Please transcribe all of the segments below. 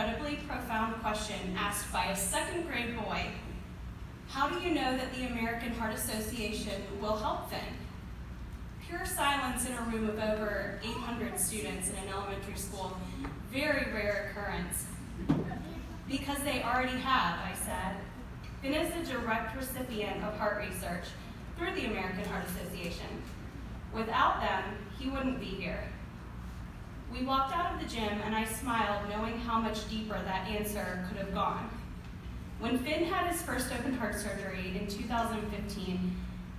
incredibly profound question asked by a second grade boy. How do you know that the American Heart Association will help Finn? Pure silence in a room of over 800 students in an elementary school. Very rare occurrence. Because they already have, I said. Finn is a direct recipient of heart research through the American Heart Association. Without them, he wouldn't be here. We walked out of the gym and I smiled, knowing how much deeper that answer could have gone. When Finn had his first open heart surgery in 2015,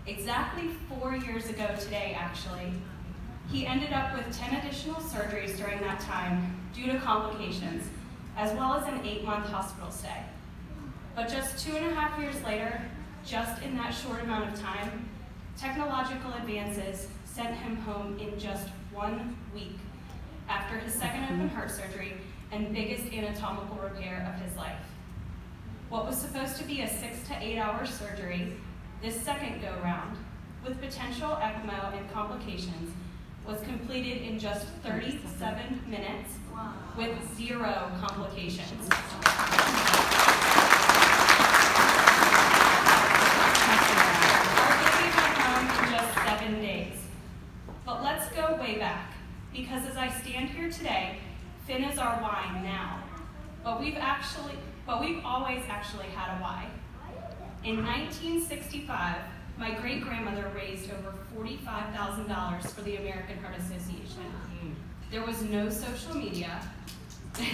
exactly 4 years ago today actually, he ended up with 10 additional surgeries during that time due to complications, as well as an 8-month hospital stay. But just 2.5 years later, just in that short amount of time, technological advances sent him home in just 1 week after his second open heart surgery and biggest anatomical repair of his life. What was supposed to be a 6 to 8 hour surgery, this second go-round, with potential ECMO and complications, was completed in just 37 minutes with 0 complications. Our baby went home in just 7 days. But let's go way back, because as I stand here today, Finn is our why now. But we've always actually had a why. In 1965, my great-grandmother raised over $45,000 for the American Heart Association. There was no social media. There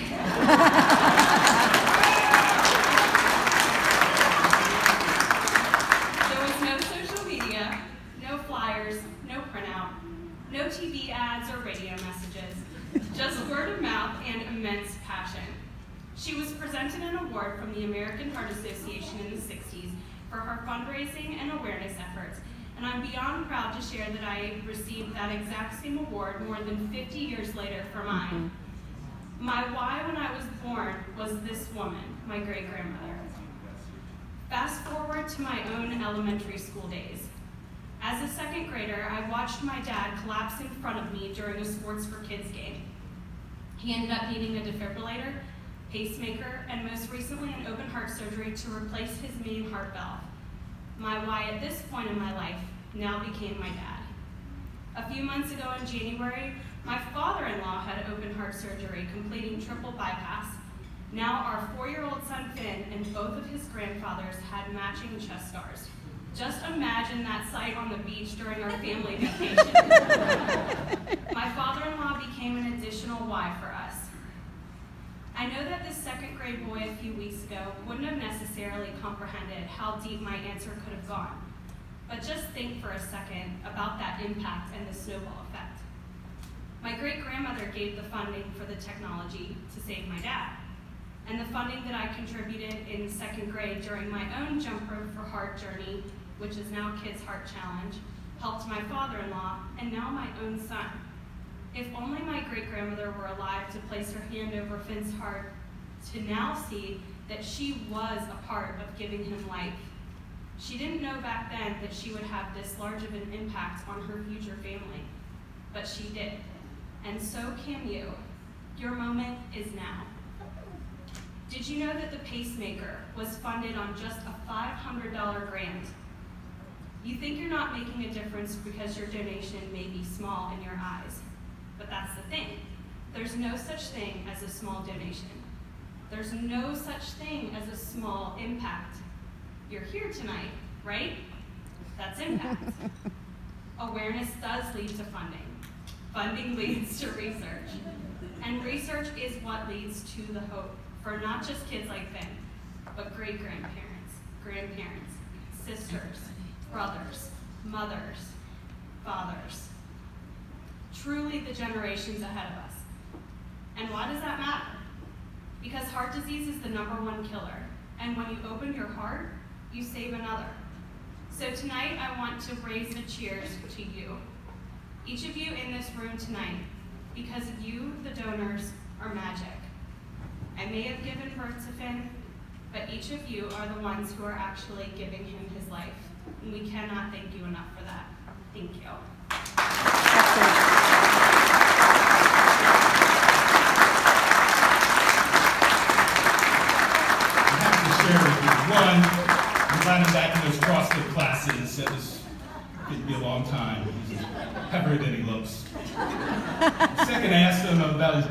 was no social media, no flyers, no printout, no TV ads or radio messages, just word of mouth and immense passion. She was presented an award from the American Heart Association in the 60s for her fundraising and awareness efforts, and I'm beyond proud to share that I received that exact same award more than 50 years later for mine. My why when I was born was this woman, my great-grandmother. Fast forward to my own elementary school days. As a second grader, I watched my dad collapse in front of me during a Sports for Kids game. He ended up needing a defibrillator, pacemaker, and most recently an open heart surgery to replace his main heart valve. My why at this point in my life now became my dad. A few months ago in January, my father-in-law had open heart surgery, completing triple bypass. Now our 4-year-old son Finn and both of his grandfathers had matching chest stars. Just imagine that sight on the beach during our family vacation. My father-in-law became an additional why for us. I know that this second grade boy a few weeks ago wouldn't have necessarily comprehended how deep my answer could have gone. But just think for a second about that impact and the snowball effect. My great-grandmother gave the funding for the technology to save my dad. And the funding that I contributed in second grade during my own Jump Rope for Heart journey, which is now Kids Heart Challenge, helped my father-in-law and now my own son. If only my great-grandmother were alive to place her hand over Finn's heart to now see that she was a part of giving him life. She didn't know back then that she would have this large of an impact on her future family, but she did. And so can you. Your moment is now. Did you know that the pacemaker was funded on just a $500 grant? You think you're not making a difference because your donation may be small in your eyes. But that's the thing. There's no such thing as a small donation. There's no such thing as a small impact. You're here tonight, right? That's impact. Awareness does lead to funding. Funding leads to research. And research is what leads to the hope for not just kids like Finn, but great-grandparents, grandparents, sisters, brothers, mothers, fathers. Truly the generations ahead of us. And why does that matter? Because heart disease is the #1 killer. And when you open your heart, you save another. So tonight I want to raise a cheers to you. Each of you in this room tonight, because you, the donors, are magic. I may have given birth to Finn, but each of you are the ones who are actually giving him his life. And we cannot thank you enough for that. Thank you. We got him back in those CrossFit classes. That was going to be a long time. He's peppered and he looks. Second, I asked him about his